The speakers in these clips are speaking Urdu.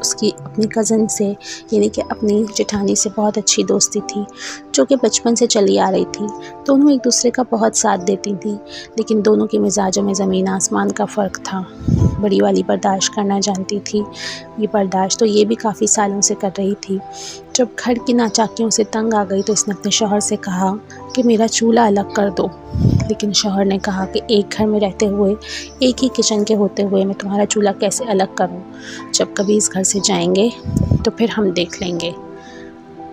اس کی اپنی کزن سے یعنی کہ اپنی جٹھانی سے بہت اچھی دوستی تھی، جو کہ بچپن سے چلی آ رہی تھی۔ دونوں ایک دوسرے کا بہت ساتھ دیتی تھیں، لیکن دونوں کے مزاجوں میں زمین آسمان کا فرق تھا۔ بڑی والی برداشت کرنا جانتی تھی، یہ برداشت تو یہ بھی کافی سالوں سے کر رہی تھی۔ جب گھر کی ناچاکیوں سے تنگ آ گئی تو اس نے اپنے شوہر سے کہا کہ میرا چولہا الگ کر دو، لیکن شوہر نے کہا کہ ایک گھر میں رہتے ہوئے، ایک ہی کچن کے ہوتے ہوئے میں تمہارا چولہا کیسے الگ کروں؟ جب کبھی اس گھر سے جائیں گے تو پھر ہم دیکھ لیں گے۔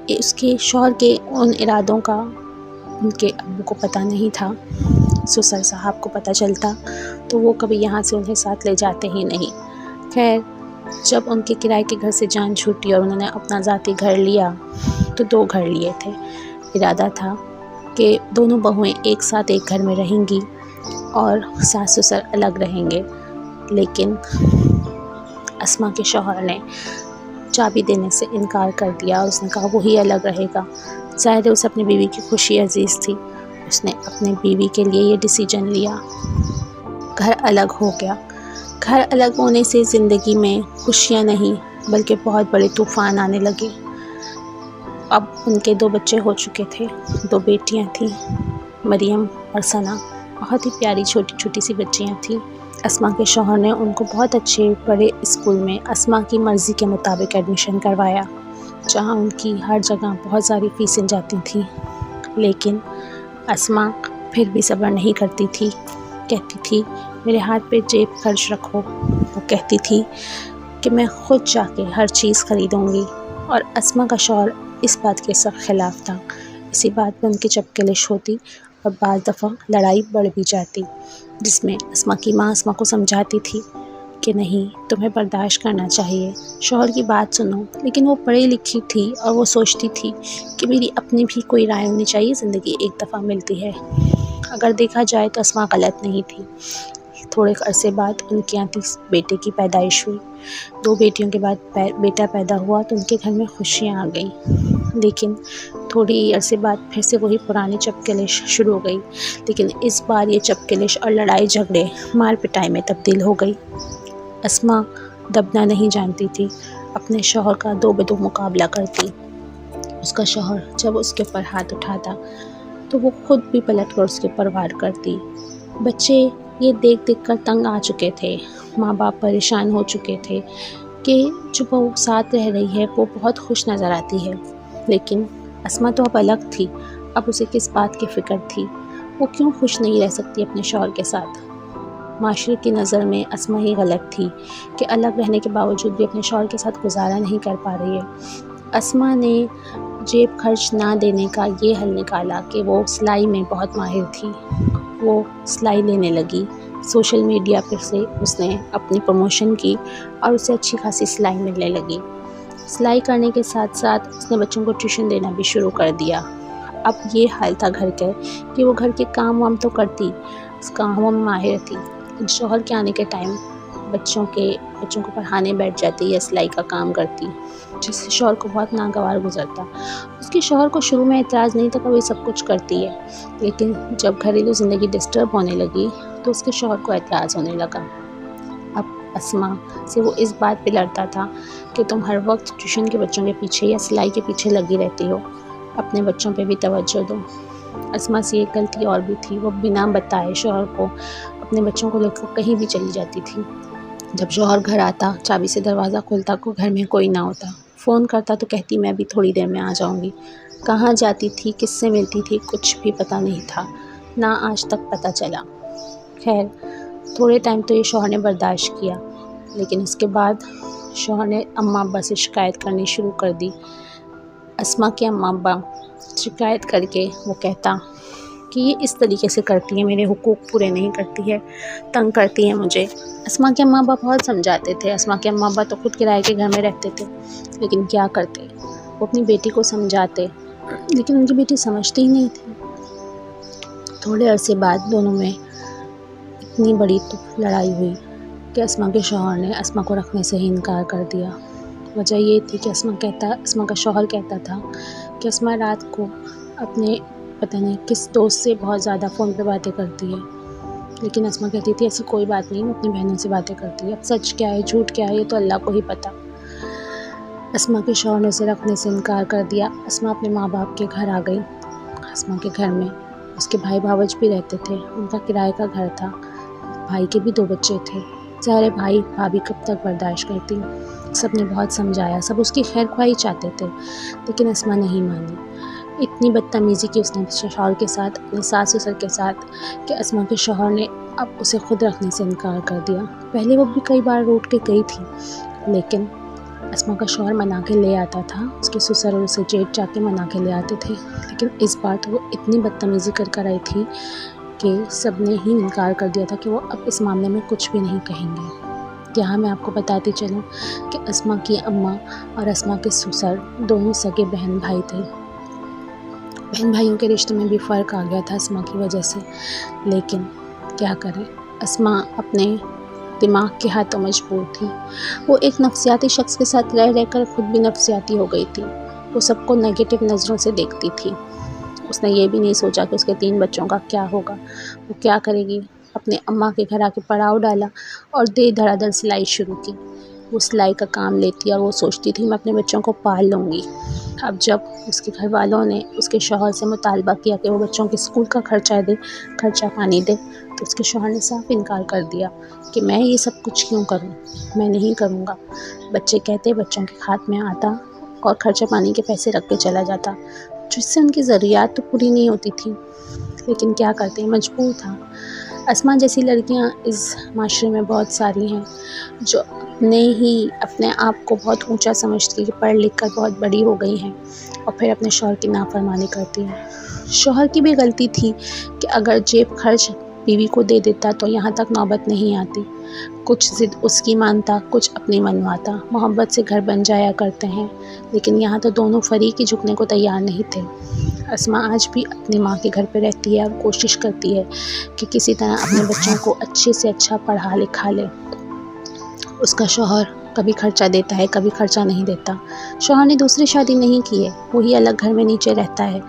اس کے شوہر کے ان ارادوں کا ان کے ابو کو پتہ نہیں تھا۔ سسر صاحب کو پتہ چلتا تو وہ کبھی یہاں سے انہیں ساتھ لے جاتے ہی نہیں۔ خیر، جب ان کے کرائے کے گھر سے جان چھوٹی اور انہوں نے اپنا ذاتی گھر لیا تو 2 گھر لیے تھے۔ ارادہ تھا کہ دونوں بہویں ایک ساتھ ایک گھر میں رہیں گی اور ساس سسر الگ رہیں گے، لیکن اسما کے شوہر نے چابی دینے سے انکار کر دیا اور اس نے کہا وہی الگ رہے گا۔ ظاہر ہے اسے اپنی بیوی کی خوشی عزیز تھی، اس نے اپنی بیوی کے لیے یہ ڈیسیجن لیا۔ گھر الگ ہو گیا۔ گھر الگ ہونے سے زندگی میں خوشیاں نہیں بلکہ بہت بڑے طوفان آنے لگے۔ اب ان کے 2 بچے ہو چکے تھے، 2 بیٹیاں تھیں، مریم اور ثنا، بہت ہی پیاری چھوٹی چھوٹی سی بچیاں تھیں۔ اسما کے شوہر نے ان کو بہت اچھے بڑے اسکول میں اسما کی مرضی کے مطابق ایڈمیشن کروایا، جہاں ان کی ہر جگہ بہت ساری فیسیں جاتی تھیں، لیکن اسما پھر بھی صبر نہیں کرتی تھی۔ کہتی تھی میرے ہاتھ پہ جیب خرچ رکھو۔ وہ کہتی تھی کہ میں خود جا کے ہر چیز خریدوں گی، اور اسما کا شوہر اس بات کے سخت خلاف تھا۔ اسی بات پہ ان کی چپکلش ہوتی اور بعض دفعہ لڑائی بڑھ بھی جاتی، جس میں اسما کی ماں اسما کو سمجھاتی تھی کہ نہیں، تمہیں برداشت کرنا چاہیے، شوہر کی بات سنو۔ لیکن وہ پڑھی لکھی تھی اور وہ سوچتی تھی کہ میری اپنی بھی کوئی رائے ہونی چاہیے، زندگی ایک دفعہ ملتی ہے۔ اگر دیکھا جائے تو اسما غلط نہیں تھی۔ تھوڑے عرصے بعد ان کے یہاں 30 بیٹے کی پیدائش ہوئی۔ 2 بیٹیوں کے بعد بیٹا پیدا ہوا تو ان کے گھر میں خوشیاں آ گئیں، لیکن تھوڑی عرصے بعد پھر سے وہی پرانی چپکلش شروع ہو گئی، لیکن اس بار یہ چپکلش اور لڑائی جھگڑے مار پٹائی میں تبدیل ہو گئی۔ اسما دبنا نہیں جانتی تھی، اپنے شوہر کا 2 بدو مقابلہ کرتی۔ اس کا شوہر جب اس کے اوپر ہاتھ اٹھاتا تو وہ خود بھی پلٹ کر اس کے اوپر وار کرتی۔ بچے یہ دیکھ دیکھ کر تنگ آ چکے تھے، ماں باپ پریشان ہو چکے تھے کہ جو وہ ساتھ رہ رہی ہے وہ بہت خوش نظر آتی ہے، لیکن اسما تو اب الگ تھی۔ اب اسے کس بات کی فکر تھی؟ وہ کیوں خوش نہیں رہ سکتی اپنے شوہر کے ساتھ؟ معاشرے کی نظر میں اسما ہی غلط تھی کہ الگ رہنے کے باوجود بھی اپنے شوہر کے ساتھ گزارا نہیں کر پا رہی ہے۔ اسما نے جیب خرچ نہ دینے کا یہ حل نکالا کہ وہ سلائی میں بہت ماہر تھی۔ وہ سلائی لینے لگی، سوشل میڈیا پر سے اس نے اپنی پروموشن کی اور اسے اچھی خاصی سلائی ملنے لگی۔ سلائی کرنے کے ساتھ ساتھ اس نے بچوں کو ٹیوشن دینا بھی شروع کر دیا۔ اب یہ حال تھا گھر کا کہ وہ گھر کے کام وام تو کرتی، اس کاموں میں ماہر تھی، شوہر کے آنے کے ٹائم بچوں کو پڑھانے بیٹھ جاتی یا سلائی کا کام کرتی، جس سے شوہر کو بہت ناگوار گزرتا۔ اس کے شوہر کو شروع میں اعتراض نہیں تھا کہ وہ سب کچھ کرتی ہے، لیکن جب گھریلو زندگی ڈسٹرب ہونے لگی تو اس کے شوہر کو اعتراض ہونے لگا۔ اب اسما سے وہ اس بات پہ لڑتا تھا کہ تم ہر وقت ٹیوشن کے بچوں کے پیچھے یا سلائی کے پیچھے لگی رہتی ہو، اپنے بچوں پہ بھی توجہ دو۔ اسما سے ایک غلطی اور بھی تھی، وہ بنا بتائے شوہر کو اپنے بچوں کو لے کر کہیں بھی چلی جاتی تھی۔ جب شوہر گھر آتا، چابی سے دروازہ کھولتا کو گھر میں کوئی نہ ہوتا، فون کرتا تو کہتی میں بھی تھوڑی دیر میں آ جاؤں گی۔ کہاں جاتی تھی، کس سے ملتی تھی، کچھ بھی پتہ نہیں تھا، نہ آج تک پتہ چلا۔ خیر، تھوڑے ٹائم تو یہ شوہر نے برداشت کیا، لیکن اس کے بعد شوہر نے اماں ابا سے شکایت کرنی شروع کر دی۔ اسما کے اماں ابا شکایت کر کے وہ کہتا کہ یہ اس طریقے سے کرتی ہے، میرے حقوق پورے نہیں کرتی ہے، تنگ کرتی ہے مجھے۔ اسما کے اماں ابا بہت سمجھاتے تھے، اسما کے اماں ابا تو خود کرائے کے گھر میں رہتے تھے، لیکن کیا کرتے، وہ اپنی بیٹی کو سمجھاتے، لیکن ان کی بیٹی سمجھتی ہی نہیں تھی۔ تھوڑے عرصے بعد دونوں میں اتنی بڑی لڑائی ہوئی کہ اسما کے شوہر نے اسما کو رکھنے سے ہی انکار کر دیا۔ وجہ یہ تھی کہ اسما کا شوہر کہتا تھا کہ اسما رات کو اپنے پتہ نہیں کس دوست سے بہت زیادہ فون پہ باتیں کرتی ہے، لیکن اسما کہتی تھی ایسی کوئی بات نہیں، میں اپنی بہنوں سے باتیں کرتی ہے۔ اب سچ کیا ہے، جھوٹ کیا ہے، یہ تو اللہ کو ہی پتہ۔ اسما کے شوہر نے اسے رکھنے سے انکار کر دیا۔ اسما اپنے ماں باپ کے گھر آ گئی۔ اسما کے گھر میں اس کے بھائی بھاوج بھی رہتے تھے۔ ان کا کرائے کا گھر تھا۔ بھائی کے بھی 2 بچے تھے۔ ظاہر بھائی بھابھی کب تک برداشت کرتی۔ سب نے بہت سمجھایا، سب اس کی خیر خواہی چاہتے تھے، لیکن اسما نہیں مانی۔ اتنی بدتمیزی کی اس نے اپنے شوہر کے ساتھ، اپنے ساس سسر کے ساتھ، کہ اسما کے شوہر نے اب اسے خود رکھنے سے انکار کر دیا۔ پہلے وہ بھی کئی بار روٹ کے گئی تھی، لیکن اسما کا شوہر منا کے لے آتا تھا۔ اس کے سسر اور اسے جیٹ جا کے منا کے لے آتے تھے، لیکن اس بار تو وہ اتنی بدتمیزی کر آئی تھی کہ سب نے ہی انکار کر دیا تھا کہ وہ اب اس معاملے میں کچھ بھی نہیں کہیں گے۔ یہاں میں آپ کو بتاتی چلوں کہ اسما کی اماں اور اسما کے سسر دونوں سگے بہن بھائی تھے۔ بہن بھائیوں کے رشتے میں بھی فرق آ گیا تھا اسما کی وجہ سے، لیکن کیا کریں، اسما اپنے دماغ کے ہاتھوں مجبور تھی۔ وہ ایک نفسیاتی شخص کے ساتھ رہ کر خود بھی نفسیاتی ہو گئی تھی۔ وہ سب کو نیگیٹو نظروں سے دیکھتی تھی۔ اس نے یہ بھی نہیں سوچا کہ اس کے 3 بچوں کا کیا ہوگا، وہ کیا کرے گی۔ اپنے اماں کے گھر آ کے پڑاؤ ڈالا اور دھڑا دھڑ سلائی شروع کی۔ وہ سلائی کا کام لیتی اور وہ سوچتی تھی میں اپنے بچوں کو پال لوں گی۔ اب جب اس کے گھر والوں نے اس کے شوہر سے مطالبہ کیا کہ وہ بچوں کے اسکول کا خرچہ پانی دے، تو اس کے شوہر نے صاف انکار کر دیا کہ میں یہ سب کچھ کیوں کروں، میں نہیں کروں گا۔ بچے کہتے بچوں کے ہاتھ میں آتا اور خرچہ پانی کے پیسے رکھ کے چلا جاتا، جس سے ان کی ضروریات تو پوری نہیں ہوتی تھی، لیکن کیا کرتے، مجبور تھا۔ اسما جیسی لڑکیاں اس معاشرے میں بہت ساری ہیں جو اپنے آپ کو بہت اونچا سمجھتی کہ پڑھ لکھ کر بہت بڑی ہو گئی ہیں، اور پھر اپنے شوہر کی نافرمانی کرتی ہیں۔ شوہر کی بھی غلطی تھی کہ اگر جیب خرچ بیوی کو دے دیتا تو یہاں تک نوبت نہیں آتی۔ کچھ ضد اس کی مانتا، کچھ اپنی منواتا، محبت سے گھر بن جایا کرتے ہیں، لیکن یہاں تو دونوں فریق ہی جھکنے کو تیار نہیں تھے۔ اسما آج بھی اپنی ماں کے گھر پہ رہتی ہے اور کوشش کرتی ہے کہ کسی طرح اپنے بچوں کو اچھے سے اچھا پڑھا لکھا لے۔ اس کا شوہر کبھی خرچہ دیتا ہے، کبھی خرچہ نہیں دیتا۔ شوہر نے دوسری شادی نہیں کی ہے، وہی الگ گھر میں نیچے رہتا ہے،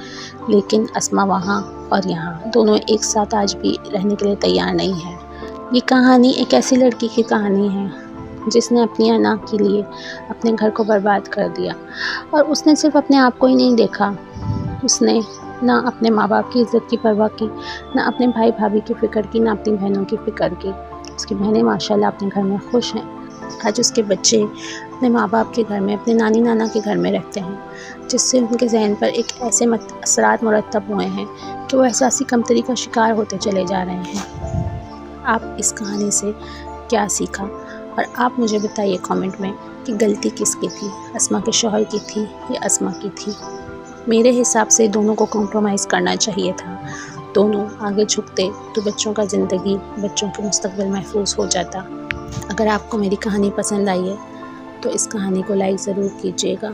لیکن اسما وہاں اور یہاں دونوں ایک ساتھ آج بھی رہنے کے لیے تیار نہیں ہے۔ یہ کہانی ایک ایسی لڑکی کی کہانی ہے جس نے اپنی انا کے لیے اپنے گھر کو برباد کر دیا، اور اس نے صرف اپنے آپ کو ہی نہیں دیکھا، اس نے نہ اپنے ماں باپ کی عزت کی پرواہ کی، نہ اپنے بھائی بھابھی کی فکر کی، نہ اپنی بہنوں کی فکر کی۔ اس کی بہنیں ماشاءاللہ اپنے گھر میں خوش ہیں۔ آج اس کے بچے اپنے ماں باپ کے گھر میں، اپنے نانی نانا کے گھر میں رہتے ہیں، جس سے ان کے ذہن پر ایک ایسے اثرات مرتب ہوئے ہیں کہ وہ احساسی کمتری کا شکار ہوتے چلے جا رہے ہیں۔ آپ اس کہانی سے کیا سیکھا، اور آپ مجھے بتائیے کامنٹ میں کہ غلطی کس کی تھی، اسما کے شوہر کی تھی یا اسما کی تھی۔ میرے حساب سے دونوں کو کمپرومائز کرنا چاہیے تھا، دونوں آگے جھکتے تو بچوں کا زندگی، بچوں کے مستقبل محفوظ ہو جاتا۔ اگر آپ کو میری کہانی پسند آئی ہے تو اس کہانی کو لائک ضرور کیجیے گا۔